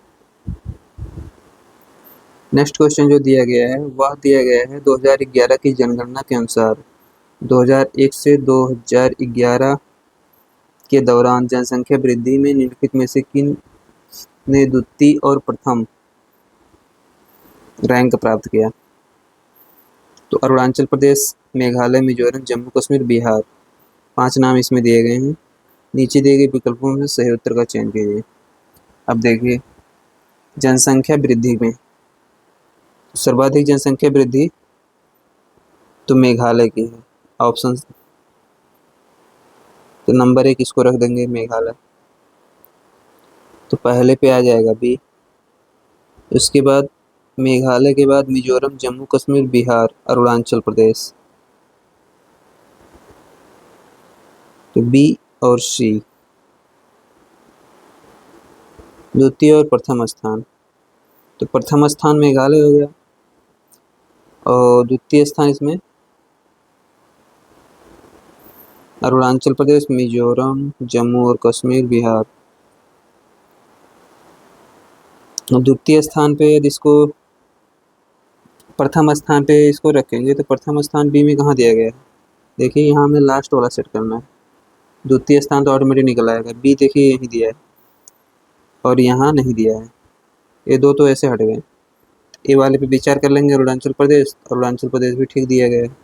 नेक्स्ट क्वेश्चन जो दिया गया है वह दिया गया है 2011 की जनगणना के अनुसार 2001 से 2011 के दौरान जनसंख्या वृद्धि में निम्नलिखित में से किन ने द्वितीय और प्रथम रैंक प्राप्त किया? तो अरुणाचल प्रदेश, मेघालय, मिजोरम, जम्मू कश्मीर, बिहार, 5 नाम इसमें दिए गए हैं। नीचे दिए गए विकल्पों में सही उत्तर का चयन कीजिए। अब देखिए जनसंख्या वृद्धि में सर्वाधिक जनसंख्या वृद्धि तो मेघालय की है, ऑप्शन तो नंबर 1 इसको रख देंगे मेघालय। तो पहले पे आ जाएगा बी, उसके बाद मेघालय के बाद मिजोरम, जम्मू कश्मीर, बिहार, अरुणाचल प्रदेश। तो बी और सी द्वितीय और प्रथम स्थान। तो प्रथम स्थान मेघालय हो गया और द्वितीय स्थान इसमें अरुणाचल प्रदेश, मिजोरम, जम्मू और कश्मीर, बिहार। द्वितीय स्थान पे यदि इसको प्रथम स्थान पे इसको रखेंगे तो प्रथम स्थान बी में कहाँ दिया गया है? देखिए यहाँ हमें लास्ट वाला सेट करना है। द्वितीय स्थान तो ऑटोमेटिक निकल आएगा। बी देखिए यही दिया है और यहाँ नहीं दिया है, ये दो तो ऐसे हट गए। ए वाले पे विचार कर लेंगे, अरुणाचल प्रदेश भी ठीक दिया गया है,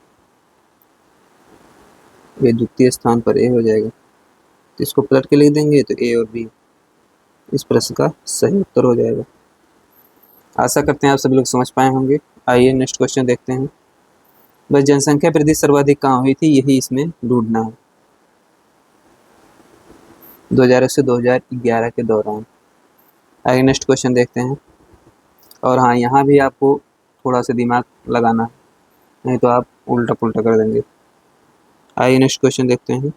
ये द्वितीय स्थान पर ए हो जाएगा। तो इसको पलट के लिख देंगे तो ए और बी इस प्रश्न का सही उत्तर हो जाएगा। आशा करते हैं आप सभी लोग समझ पाए होंगे। आइए नेक्स्ट क्वेश्चन देखते हैं। बस जनसंख्या वृद्धि सर्वाधिक कहाँ हुई थी, यही इसमें ढूंढना है। 2001 से 2011 के दौरान। आइए नेक्स्ट क्वेश्चन देखते हैं। और हाँ, यहाँ भी आपको थोड़ा सा दिमाग लगाना है, नहीं तो आप उल्टा पुल्टा कर देंगे। आइए नेक्स्ट क्वेश्चन देखते हैं।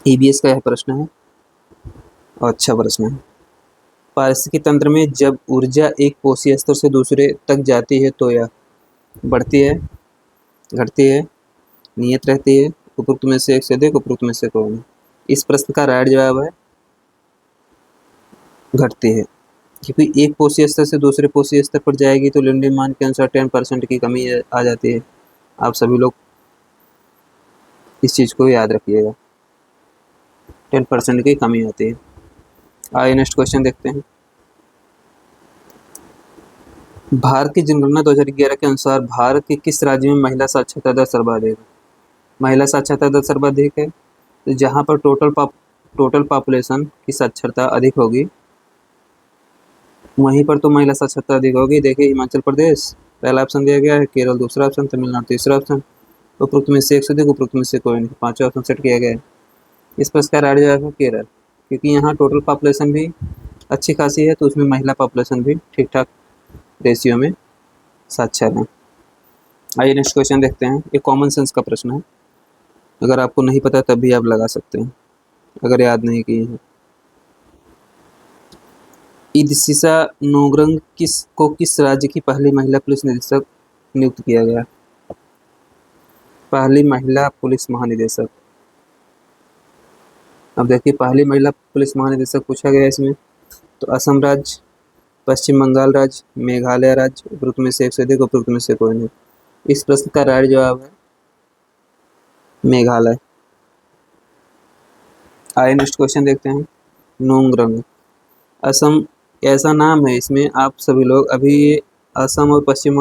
ईबीएस का यह प्रश्न है और अच्छा प्रश्न है। पारिस्थितिकी तंत्र में जब ऊर्जा एक कोशीय स्तर से दूसरे तक जाती है तो यह बढ़ती है, घटती है, नियत रहती है, उपरोक्त में से एक से अधिक, उपरोक्त में से कोई नहीं। इस प्रश्न का राइट जवाब है घटती है, क्योंकि एक कोशीय स्तर से दूसरे कोशीय स्तर पर जाएगी तो लिंडे मान के अनुसार 10% की कमी आ जाती है। आप सभी लोग इस चीज़ को याद रखिएगा, 10% की कमी आती है। आइए नेक्स्ट क्वेश्चन देखते हैं। भारत की जनगणना 2011 के अनुसार भारत के किस राज्य में महिला साक्षरता दर सर्वाधिक है? महिला साक्षरता दर सर्वाधिक है तो जहाँ पर टोटल पॉपुलेशन की साक्षरता अधिक होगी वहीं पर तो महिला साक्षरता अधिक होगी। देखिए हिमाचल प्रदेश पहला ऑप्शन दिया गया है, केरल दूसरा ऑप्शन, तमिलनाडु तीसरा ऑप्शन, उपरोक्त में से एक से अधिक, उपरोक्त में से कोई नहीं, पांचवा ऑप्शन सेट किया गया है। इस पर इसका राइट जवाब है केरल, क्योंकि यहाँ टोटल पॉपुलेशन भी अच्छी खासी है तो उसमें महिला पॉपुलेशन भी ठीक ठाक रेशियो में साक्षर है। आइए नेक्स्ट क्वेश्चन देखते हैं। ये कॉमन सेंस का प्रश्न है, अगर आपको नहीं पता तब भी आप लगा सकते हैं अगर याद नहीं किए हैं। इदसिसा नोगरंग किस राज्य की पहली महिला पुलिस निदेशक नियुक्त किया गया? पहली महिला पुलिस महानिदेशक अब देखिए पहली महिला पुलिस महानिदेशक पूछा गया है इसमें, तो असम राज्य, पश्चिम बंगाल राज्य, मेघालय राज्य, उपरोक्त में से एक से अधिक, उपरोक्त में से कोई नहीं। इस प्रश्न का राइट जवाब है मेघालय। आइए नेक्स्ट क्वेश्चन देखते हैं। नोंगरंग, असम ऐसा नाम है, इसमें आप सभी लोग अभी ये असम और पश्चिम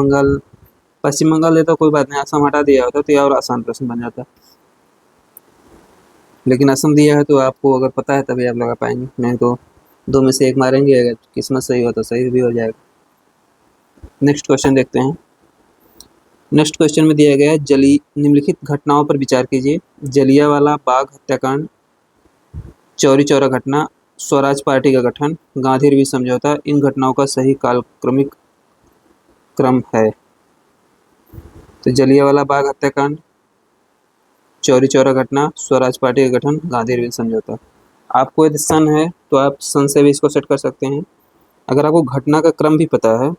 बंगाल देता कोई बात नहीं, असम हटा दिया होता तो ये और आसान प्रश्न बन जाता, लेकिन असम दिया है तो आपको अगर पता है तभी आप लगा पाएंगे, नहीं तो दो में से एक मारेंगे, अगर किस्मत सही हो तो सही भी हो जाएगा। नेक्स्ट क्वेश्चन देखते हैं। नेक्स्ट क्वेश्चन में दिया गया है निम्नलिखित घटनाओं पर विचार कीजिए। जलियांवाला बाग हत्याकांड, चौरी चौरा घटना, स्वराज पार्टी का गठन, गांधी रवि समझौता, इन घटनाओं का सही कालक्रमिक क्रम है। तो जलियांवाला बाग हत्याकांड, चौरी चौरा घटना, स्वराज पार्टी का गठन, गांधी रवि समझौता। आपको यदि सन है तो आप सन से भी इसको सेट कर सकते हैं। अगर आपको घटना का क्रम भी पता है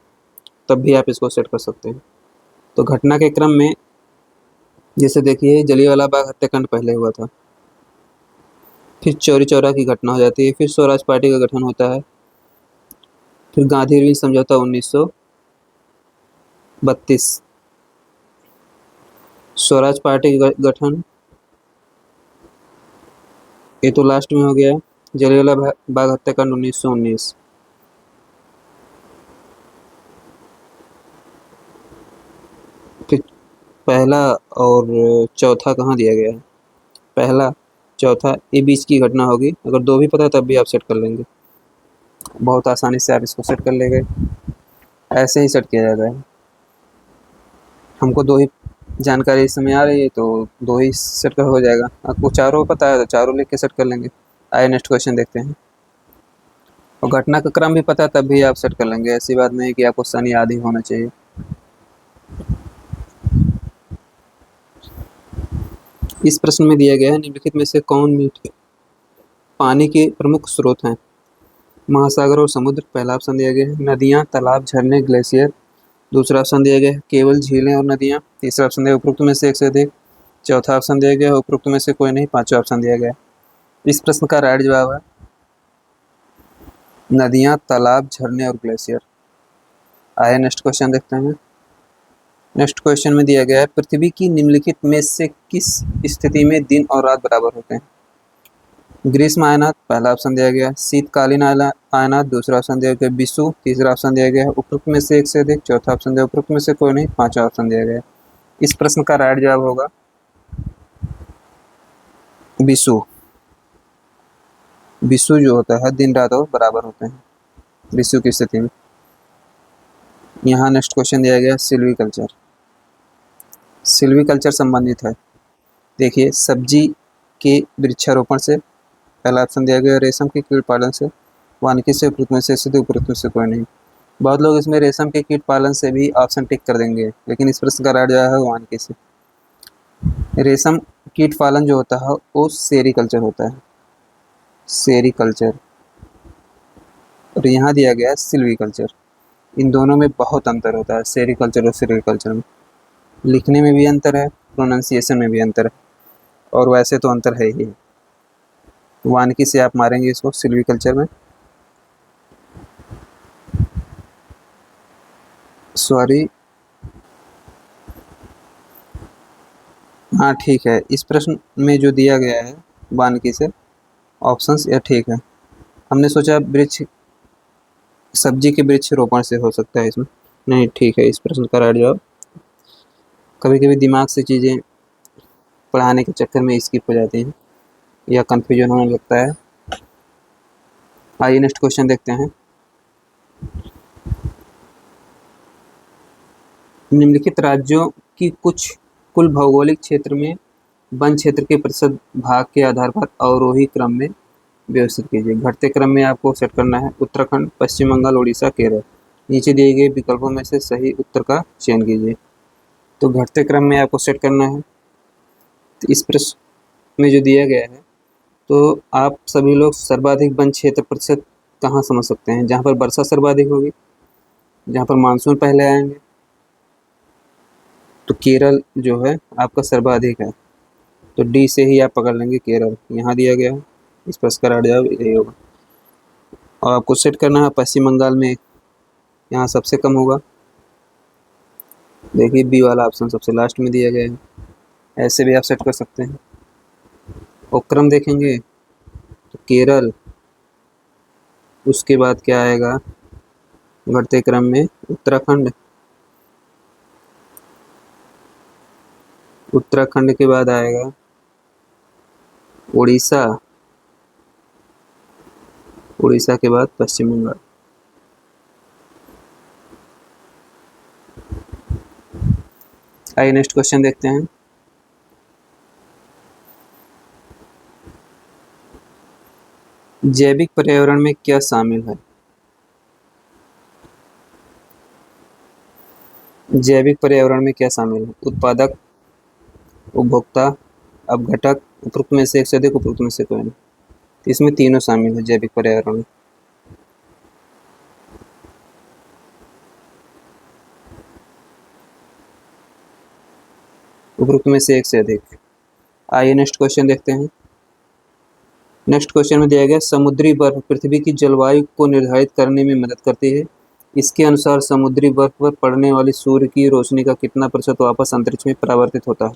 तब भी आप इसको सेट कर सकते हैं। तो घटना के क्रम में जैसे देखिए जलियांवाला बाग हत्याकांड पहले हुआ था, फिर चौरी चौरा की घटना हो जाती है, फिर स्वराज पार्टी का गठन होता है, फिर गांधी रवि समझौता 1932, स्वराज पार्टी का गठन ये तो लास्ट में हो गया, जलियांवाला बाग हत्याकांड 1919। फिर पहला और चौथा कहाँ दिया गया है, पहला चौथा ये बीच की घटना होगी। अगर दो भी पता है तब भी आप सेट कर लेंगे, बहुत आसानी से आप इसको सेट कर लेंगे, ऐसे ही सेट किया जाता है। हमको दो ही जानकारी इस समय आ रही है तो दो ही सेट कर हो जाएगा, आपको चारों पता है तो चारों लिख के सेट कर लेंगे। आइए नेक्स्ट क्वेश्चन देखते हैं। और घटना का क्रम भी पता है तब भी आप सेट कर लेंगे, ऐसी बात नहीं कि आपको सन याद ही होना चाहिए। इस प्रश्न में दिया गया है निम्नलिखित में से कौन मीठे पानी के प्रमुख स्रोत हैं। महासागर और समुद्र पहला ऑप्शन दिया गया है, नदियाँ, तालाब, झरने, ग्लेशियर दूसरा ऑप्शन दिया गया है, केवल झीलें और नदियाँ तीसरा ऑप्शन दिया उपरोक्त में से एक से अधिक चौथा ऑप्शन दिया गया है, उपरोक्त में से कोई नहीं पांचवा ऑप्शन दिया गया है। इस प्रश्न का राइट जवाब है नदियाँ, तालाब, झरने और ग्लेशियर। आइए नेक्स्ट क्वेश्चन देखते हैं। नेक्स्ट क्वेश्चन में दिया गया है पृथ्वी की निम्नलिखित में से किस स्थिति में दिन और रात बराबर होते हैं। ग्रीष्म आयनात पहला ऑप्शन दिया गया, शीतकालीन आयनात दूसरा ऑप्शन दिया गया, विषुव तीसरा ऑप्शन दिया गया है, उपरोक्त में से एक से अधिक चौथा ऑप्शन दिया, उपरोक्त में से कोई नहीं पांचवा ऑप्शन दिया गया। इस प्रश्न का राइट जवाब होगा विषुव। विषुव जो होता है दिन रात और बराबर होते हैं विषुव की स्थिति में। यहाँ नेक्स्ट क्वेश्चन दिया गया सिल्वीकल्चर। सिल्वीकल्चर संबंधित है, देखिए सब्जी के वृक्षारोपण से पहला ऑप्शन दिया गया, रेशम के कीट पालन से, वानिकी से, उपरोक्त में से सीधे उपरोक्त में से कोई नहीं। बहुत लोग इसमें रेशम के कीट पालन से भी ऑप्शन टिक कर देंगे, लेकिन इस प्रश्न का राइट जवाब है वानिकी से। रेशम कीट पालन जो होता है वो सेरीकल्चर होता है, सेरीकल्चर। और यहाँ दिया गया है सिल्वीकल्चर। इन दोनों में बहुत अंतर होता है, सेरीकल्चर और सेरीकल्चर में लिखने में भी अंतर है, प्रोनाउंसिएशन में भी अंतर है, और वैसे तो अंतर है ही। वानिकी से आप मारेंगे इसको सिल्वीकल्चर में, सॉरी हाँ ठीक है। इस प्रश्न में जो दिया गया है वानिकी से ऑप्शंस यह ठीक है। हमने सोचा वृक्ष सब्जी के वृक्ष रोपण से हो सकता है, इसमें नहीं ठीक है। इस प्रश्न का राइट जवाब, कभी कभी दिमाग से चीज़ें पढ़ाने के चक्कर में स्किप हो जाती हैं या कंफ्यूजन होने लगता है। आइए नेक्स्ट क्वेश्चन देखते हैं। निम्नलिखित राज्यों की कुल भौगोलिक क्षेत्र में वन क्षेत्र के प्रतिशत भाग के आधार पर अवरोही क्रम में व्यवस्थित कीजिए। घटते क्रम में आपको सेट करना है उत्तराखंड, पश्चिम बंगाल, उड़ीसा, केरल। नीचे दिए गए विकल्पों में से सही उत्तर का चयन कीजिए। तो घटते क्रम में आपको सेट करना है। तो इस प्रश्न में जो दिया गया है तो आप सभी लोग सर्वाधिक वन क्षेत्र प्रतिशत कहाँ समझ सकते हैं, जहाँ पर वर्षा सर्वाधिक होगी, जहाँ पर मानसून पहले आएंगे। तो केरल जो है आपका सर्वाधिक है, तो डी से ही आप पकड़ लेंगे केरल, यहाँ दिया गया है। इस प्रश्न का राइट जवाब यही होगा। और आपको सेट करना है पश्चिम बंगाल में यहाँ सबसे कम होगा। देखिए बी वाला ऑप्शन सबसे लास्ट में दिया गया है, ऐसे भी आप सेट कर सकते हैं। और क्रम देखेंगे तो केरल, उसके बाद क्या आएगा घटते क्रम में उत्तराखंड, उत्तराखंड के बाद आएगा उड़ीसा, उड़ीसा के बाद पश्चिम बंगाल। आइए नेक्स्ट क्वेश्चन देखते हैं। जैविक पर्यावरण में क्या शामिल है? जैविक पर्यावरण में क्या शामिल है? उत्पादक, उपभोक्ता, अपघटक, उपरोक्त में से एक से अधिक, उपरोक्त में से कोई नहीं। इसमें तीनों शामिल है जैविक पर्यावरण में। उपरोक्त में से एक से अधिक। आइए नेक्स्ट क्वेश्चन देखते हैं। नेक्स्ट क्वेश्चन में दिया गया समुद्री बर्फ पृथ्वी की जलवायु को निर्धारित करने में मदद करती है। इसके अनुसार समुद्री बर्फ पर पड़ने वाली सूर्य की रोशनी का कितना प्रतिशत वापस अंतरिक्ष में परावर्तित होता है?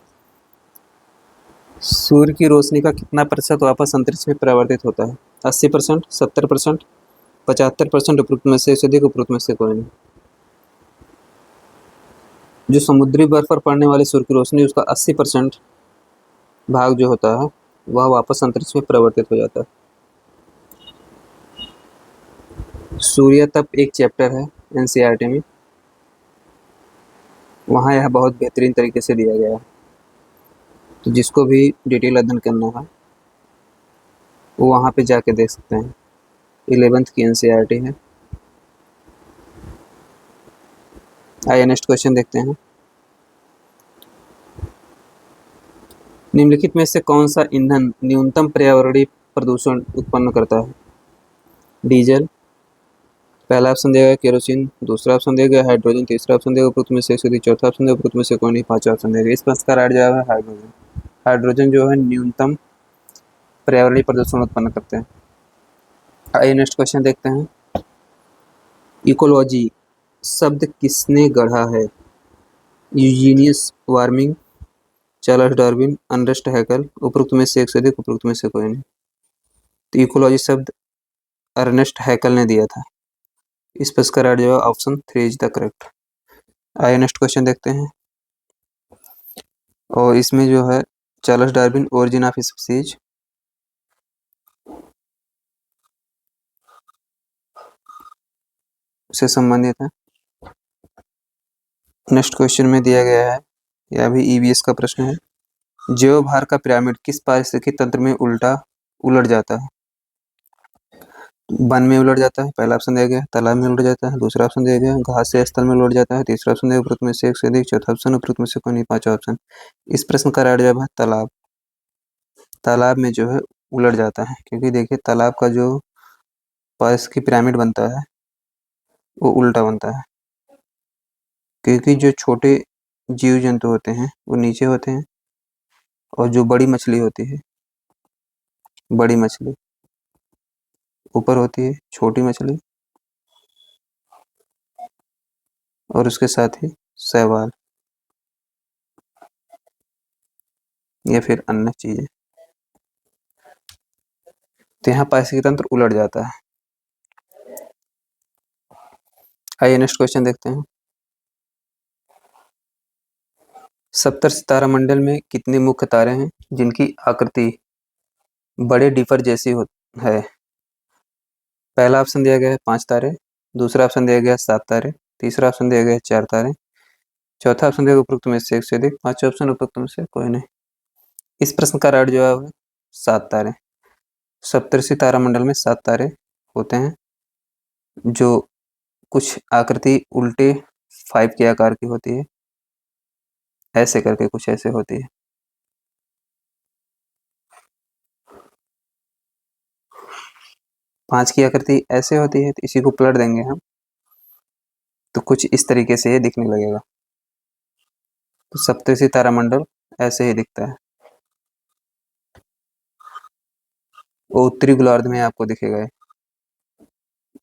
सूर्य की रोशनी का कितना प्रतिशत वापस अंतरिक्ष में परावर्तित होता है? 80%, 70%, 75%, उपरोक्त में से अधिक, उपरोक्त में से कोई नहीं। जो समुद्री बर्फ पर पड़ने वाली सूर्य की रोशनी उसका 80% भाग जो होता है वह वापस अंतरिक्ष में परिवर्तित हो जाता है। सूर्य तप एक चैप्टर है एनसीईआरटी में, वहाँ यह बहुत बेहतरीन तरीके से दिया गया है। तो जिसको भी डिटेल अध्ययन करना है वो वहाँ पे जाके देख सकते हैं। 11th की एनसीईआरटी है। आइए नेक्स्ट क्वेश्चन देखते हैं। निम्नलिखित में से कौन सा ईंधन न्यूनतम पर्यावरणीय प्रदूषण उत्पन्न करता है? डीजल, पहला ऑप्शन दिया गया केरोसिन, दूसरा ऑप्शन दिया गया हाइड्रोजन, तीसरा ऑप्शन दिया गया उपरोक्त में से एक से अधिक, चौथा ऑप्शन दिया उपरोक्त में से कोई नहीं, पांचवा ऑप्शन दिया गया। इस प्रश्न का राइट जवाब है हाइड्रोजन। हाइड्रोजन जो है न्यूनतम पर्यावरणीय प्रदूषण उत्पन्न करते हैं। आइए नेक्स्ट क्वेश्चन देखते हैं। इकोलॉजी शब्द किसने गढ़ा है? Eugenius Warming, Charles Darwin, Ernst Haeckel, उपरोक्त में से एक से अधिक, उपरोक्त में से कोई नहीं। तो इकोलॉजी शब्द अर्नेस्ट हैकेल ने दिया था। इस प्रश्न का राइट जवाब ऑप्शन 3 इज द करेक्ट। आइए नेक्स्ट क्वेश्चन देखते हैं। और इसमें जो है Charles Darwin origin of species से संबंधित है। नेक्स्ट क्वेश्चन में दिया गया है, यह भी ईवीएस का प्रश्न है। जैव भार का पिरामिड किस पारिस्थितिकी तंत्र में उलट जाता है? वन में उलट जाता है, पहला ऑप्शन दिया गया, तालाब में उलट जाता है, दूसरा ऑप्शन दिया गया घास से स्थल में उलट जाता है, तीसरा ऑप्शन दिया उपरोक्त में से एक से अधिक, चौथा ऑप्शन उपरोक्त में से कोई नहीं, पांचवा ऑप्शन। इस प्रश्न का राइट जवाब है तालाब। तालाब में जो है उलट जाता है, क्योंकि देखिए तालाब का जो पारिस्थितिकी पिरामिड बनता है वो उल्टा बनता है, क्योंकि जो छोटे जीव जंतु होते हैं वो नीचे होते हैं और जो बड़ी मछली होती है, बड़ी मछली ऊपर होती है, छोटी मछली और उसके साथ ही शैवाल या फिर अन्य चीजें। तो यहाँ पारिस्थितिकी तंत्र उलट जाता है। आइए नेक्स्ट क्वेश्चन देखते हैं। सप्तर सितारा मंडल में कितने मुख्य तारे हैं जिनकी आकृति बड़े डिपर जैसी है? पहला ऑप्शन दिया गया है 5 तारे, दूसरा ऑप्शन दिया गया है 7 तारे, तीसरा ऑप्शन दिया गया है 4 तारे, चौथा ऑप्शन दिया गया उपरोक्त में से एक से अधिक, पांचवा ऑप्शन उपरोक्त में से कोई नहीं। इस प्रश्न का राइट जवाब है 7 तारे। सप्तर्षि तारामंडल में 7 तारे होते हैं जो कुछ आकृति उल्टे 5 के आकार की होती है, ऐसे करके कुछ ऐसे होती है। पांच की आकृति ऐसे होती है, तो इसी को पलट देंगे हम तो कुछ इस तरीके से ये दिखने लगेगा। तो सप्तर्षि तारामंडल ऐसे ही दिखता है। वो उत्तरी गोलार्ध में आपको दिखेगा,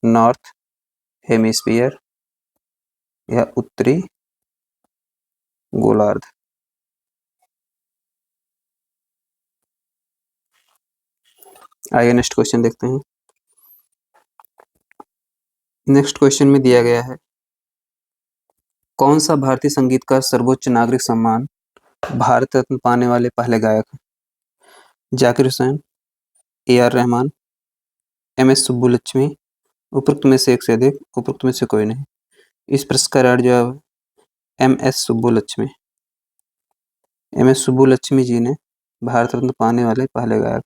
नॉर्थ हेमिस्फीयर या उत्तरी गोलार्ध। आइए नेक्स्ट क्वेश्चन देखते हैं। नेक्स्ट क्वेश्चन में दिया गया है, कौन सा भारतीय संगीत का सर्वोच्च नागरिक सम्मान भारत रत्न पाने वाले पहले गायक हैं? Zakir Hussain, A R Rahman, M S Subbulakshmi, उपरोक्त में से एक से अधिक, उपरोक्त में से कोई नहीं। इस प्रश्न का राइट जवाब है M S Subbulakshmi. M S Subbulakshmi ji ने भारत रत्न पाने वाले पहले गायक।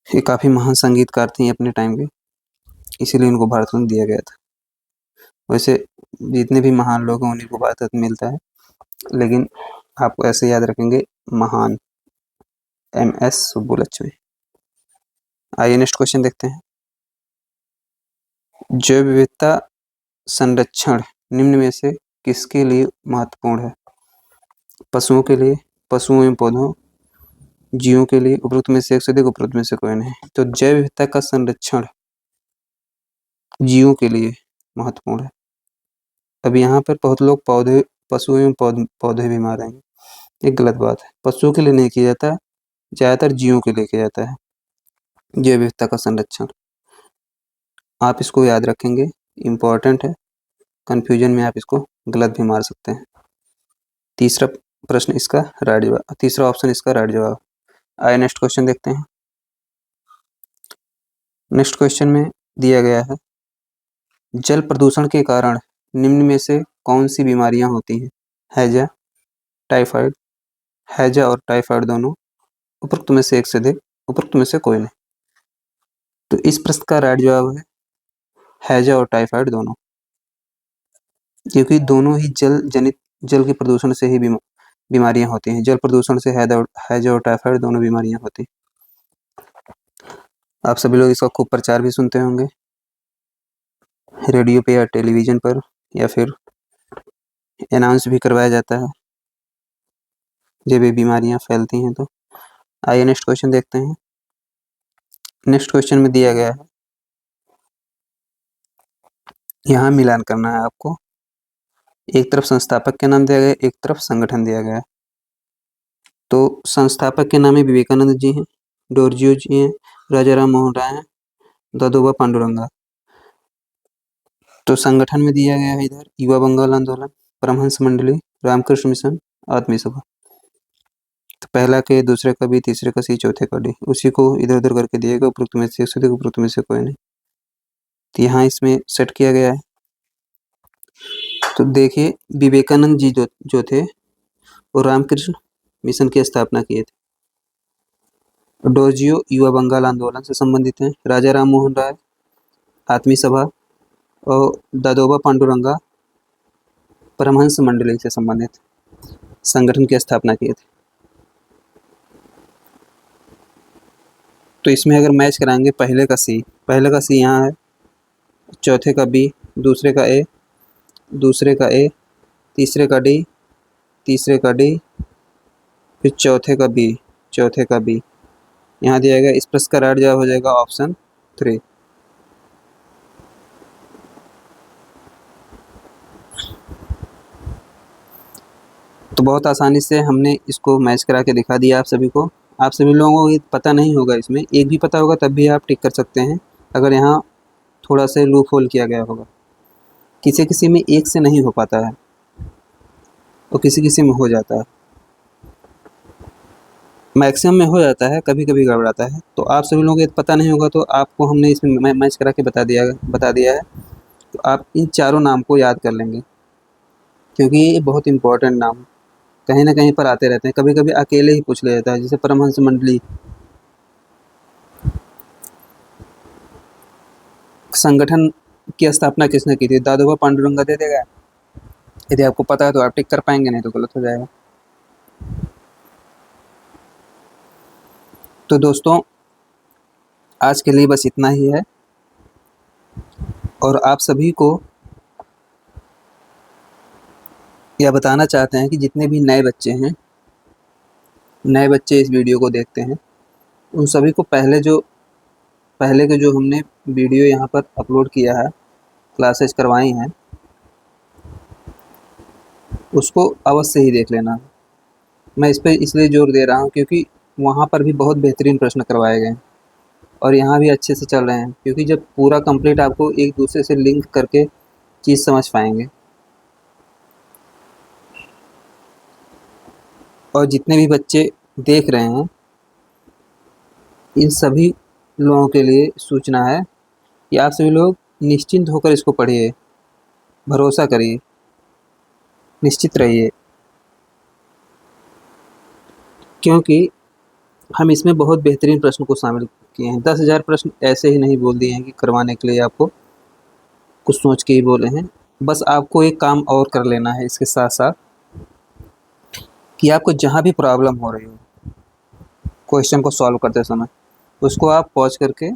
ये काफी महान संगीतकार थी अपने टाइम के, इसीलिए इनको भारत रत्न दिया गया था। वैसे जितने भी महान लोग हैं उन्हीं को भारत रत्न मिलता है, लेकिन आपको ऐसे याद रखेंगे, महान एम एस सुब्बुलक्ष्मी। आइए नेक्स्ट क्वेश्चन देखते हैं। जैव विविधता संरक्षण निम्न में से किसके लिए महत्वपूर्ण है? पशुओं के लिए, पशुओं एवं पौधों, जीवों के लिए, उपरोक्त में से एक से अधिक, उपरोक्त में से कोई नहीं। तो जैव विविधता का संरक्षण जीवों के लिए महत्वपूर्ण है। अब यहाँ पर बहुत लोग पौधे, पशु एवं पौधे भी मार देंगे, ये गलत बात है। पशुओं के लिए नहीं किया जाता, ज्यादातर जीवों के लिए किया जाता है जैव विविधता का संरक्षण। आप इसको याद रखेंगे, इम्पोर्टेंट है, कंफ्यूजन में आप इसको गलत भी मार सकते हैं। तीसरा प्रश्न इसका राइट जवाब, तीसरा ऑप्शन इसका राइट जवाब। आइए नेक्स्ट क्वेश्चन देखते हैं। नेक्स्ट क्वेश्चन में दिया गया है, जल प्रदूषण के कारण निम्न में से कौन सी बीमारियां होती हैं? हैजा, टाइफाइड, हैजा और टाइफाइड दोनों, उपरोक्त में से एक से अधिक, उपरोक्त में से कोई नहीं। तो इस प्रश्न का राइट जवाब है हैजा और टाइफाइड दोनों, क्योंकि दोनों ही जल जनित, जल के प्रदूषण से ही बीमारियां होती हैं। जल प्रदूषण से हैजा और टाइफाइड दोनों बीमारियां होती हैं। आप सभी लोग इसका खूब प्रचार भी सुनते होंगे, रेडियो पे या टेलीविजन पर, या फिर अनाउंस भी करवाया जाता है जब ये बीमारियां फैलती हैं। तो आइए नेक्स्ट क्वेश्चन देखते हैं। नेक्स्ट क्वेश्चन में दिया गया है, यहाँ मिलान करना है आपको। एक तरफ संस्थापक के नाम दिया गया है, एक तरफ संगठन दिया गया है। तो संस्थापक के नाम है विवेकानंद जी हैं, डोरजियो जी हैं, राजा राम मोहन राय हैं, दादोबा पांडुरंगा। तो संगठन में दिया गया है इधर युवा बंगाल आंदोलन, परमहंस मंडली, रामकृष्ण मिशन, आत्मी सभा। तो पहला के, दूसरे का बी, तीसरे का सी, चौथे का डी, उसी को इधर उधर करके दिएगा, उपरोक्त में से एक से अधिक, उपरोक्त में से कोई नहीं। तो यहाँ इसमें सेट किया गया है। तो देखिए, विवेकानंद जी जो थे वो रामकृष्ण मिशन की स्थापना किए थे। डोरजियो युवा बंगाल आंदोलन से संबंधित हैं। राजा राम मोहन राय आत्मी सभा और दादोबा पांडुरंगा परमहंस मंडली से संबंधित संगठन की स्थापना किए थे। तो इसमें अगर मैच कराएंगे, पहले का सी यहाँ है, चौथे का बी, दूसरे का ए, दूसरे का ए, तीसरे का डी, तीसरे का डी, फिर चौथे का बी यहाँ दिया गया। इस प्रश्न का राइट जवाब हो जाएगा ऑप्शन 3। तो बहुत आसानी से हमने इसको मैच करा के दिखा दिया आप सभी को। आप सभी लोगों को ये पता नहीं होगा, इसमें एक भी पता होगा तब भी आप टिक कर सकते हैं, अगर यहाँ थोड़ा सा लूप होल किया गया होगा। किसी किसी में एक से नहीं हो पाता है और किसी किसी में हो जाता है, मैक्सिमम में हो जाता है, कभी कभी गड़बड़ाता है। तो आप सभी लोगों को ये पता नहीं होगा, तो आपको हमने इसमें मैच करा के बता दिया है। तो आप इन चारों नाम को याद कर लेंगे, क्योंकि ये बहुत इंपॉर्टेंट नाम कहीं ना कहीं पर आते रहते हैं, कभी कभी अकेले ही पूछ लिया जाता है। जैसे परमहंस मंडली संगठन की स्थापना किसने की थी? दादोबा पांडुरंगा दे देगा। यदि आपको पता है तो आप टिक कर पाएंगे, नहीं तो गलत हो जाएगा। तो दोस्तों आज के लिए बस इतना ही है, और आप सभी को यह बताना चाहते हैं कि जितने भी नए बच्चे हैं, नए बच्चे इस वीडियो को देखते हैं, उन सभी को पहले के जो हमने वीडियो यहाँ पर अपलोड किया है, क्लासेस करवाई हैं, उसको अवश्य ही देख लेना। मैं इस पे इसलिए जोर दे रहा हूँ क्योंकि वहाँ पर भी बहुत बेहतरीन प्रश्न करवाए गए हैं और यहाँ भी अच्छे से चल रहे हैं, क्योंकि जब पूरा कंप्लीट आपको एक दूसरे से लिंक करके चीज़ समझ पाएंगे। और जितने भी बच्चे देख रहे हैं, इन सभी लोगों के लिए सूचना है कि आप सभी लोग निश्चिंत होकर इसको पढ़िए, भरोसा करिए, निश्चित रहिए, क्योंकि हम इसमें बहुत बेहतरीन प्रश्न को शामिल किए हैं। 10,000 प्रश्न ऐसे ही नहीं बोल दिए हैं कि करवाने के लिए आपको कुछ सोच के ही बोले हैं। बस आपको एक काम और कर लेना है इसके साथ साथ, कि आपको जहाँ भी प्रॉब्लम हो रही हो क्वेश्चन को सॉल्व करते समय, उसको आप पॉज करके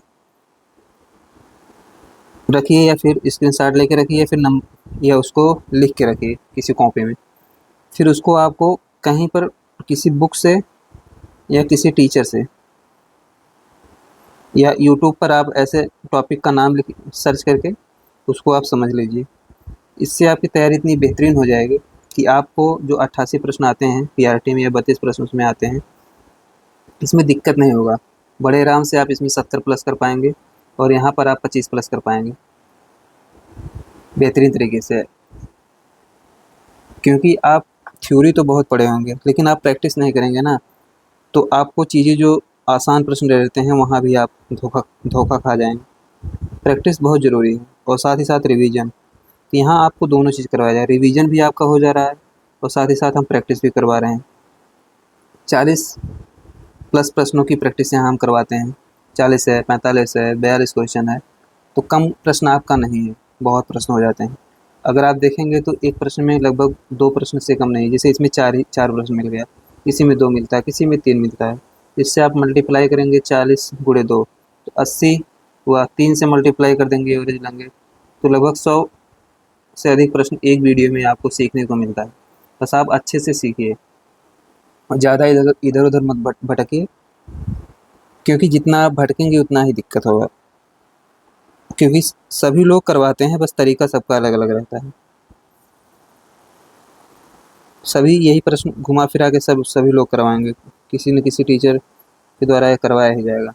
रखिए या फिर स्क्रीनशॉट लेके रखिए या उसको लिख के रखिए किसी कॉपी में। फिर उसको आपको कहीं पर किसी बुक से या किसी टीचर से या यूट्यूब पर आप ऐसे टॉपिक का नाम लिख सर्च करके उसको आप समझ लीजिए। इससे आपकी तैयारी इतनी बेहतरीन हो जाएगी कि आपको जो 88 प्रश्न आते हैं पीआरटी में या 32 प्रश्न उसमें आते हैं, इसमें दिक्कत नहीं होगा। बड़े आराम से आप इसमें 70 प्लस कर पाएंगे और यहाँ पर आप 25 प्लस कर पाएंगे बेहतरीन तरीके से। क्योंकि आप थ्योरी तो बहुत पढ़े होंगे लेकिन आप प्रैक्टिस नहीं करेंगे ना, तो आपको चीज़ें जो आसान प्रश्न रह रहते हैं वहाँ भी आप धोखा खा जाएंगे। प्रैक्टिस बहुत ज़रूरी है और साथ ही साथ रिवीजन। यहाँ आपको दोनों चीज़ करवाया जाए, रिवीजन भी आपका हो जा रहा है और साथ ही साथ हम प्रैक्टिस भी करवा रहे हैं। 40 प्लस प्रश्नों की प्रैक्टिस यहाँ हम करवाते हैं। 40 है, 45 है, 42 क्वेश्चन है, तो कम प्रश्न आपका नहीं है, बहुत प्रश्न हो जाते हैं। अगर आप देखेंगे तो एक प्रश्न में लगभग 2 प्रश्न से कम नहीं है। जैसे इसमें 4 प्रश्न मिल गया, किसी में 2 मिलता है, किसी में 3 मिलता है। इससे आप मल्टीप्लाई करेंगे 40 गुणे 2 तो 80 हुआ। 3 से मल्टीप्लाई कर देंगे, एवरेज लेंगे तो लगभग 100 से अधिक प्रश्न एक वीडियो में आपको सीखने को मिलता है। बस आप अच्छे से सीखिए और ज़्यादा इधर उधर मत भटकिए, क्योंकि जितना आप भटकेंगे उतना ही दिक्कत होगा। क्योंकि सभी लोग करवाते हैं, बस तरीका सबका अलग अलग रहता है। सभी यही प्रश्न घुमा फिरा के सभी लोग करवाएंगे, किसी न किसी टीचर के द्वारा ये करवाया ही जाएगा।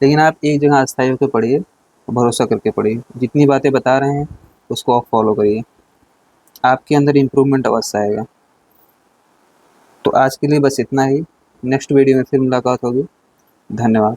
लेकिन आप एक जगह अस्थायी होकर पढ़िए, भरोसा करके पढ़िए, जितनी बातें बता रहे हैं उसको आप फॉलो करिए, आपके अंदर इम्प्रूवमेंट अवश्य आएगा। तो आज के लिए बस इतना ही। नेक्स्ट वीडियो में फिर मुलाकात होगी। धन्यवाद।